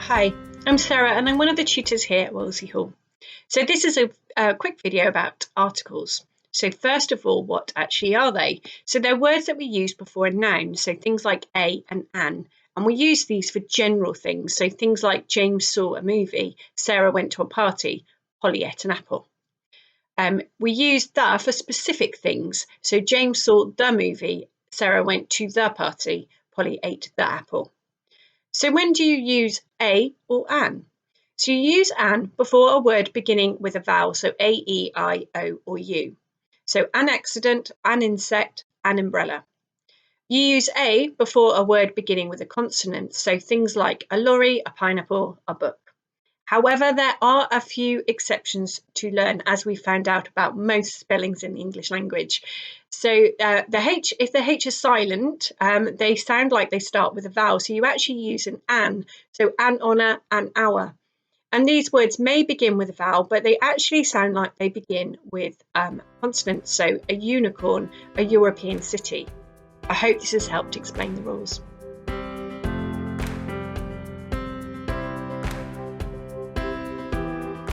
Hi, I'm Sarah and I'm one of the tutors here at Wolsey Hall. So this is a quick video about articles. So first of all, what actually are they? So they're words that we use before a noun, so things like a and an. And we use these for general things, so things like James saw a movie, Sarah went to a party, Polly ate an apple. We use the for specific things, so James saw the movie, Sarah went to the party, Polly ate the apple. So when do you use a or an? So you use an before a word beginning with a vowel, so A, E, I, O, or U. So an accident, an insect, an umbrella. You use a before a word beginning with a consonant, so things like a lorry, a pineapple, a book. However, there are a few exceptions to learn, as we found out about most spellings in the English language. So if the H is silent, they sound like they start with a vowel. So you actually use an. So an honour, an hour. And these words may begin with a vowel, but they actually sound like they begin with consonants. So a unicorn, a European city. I hope this has helped explain the rules.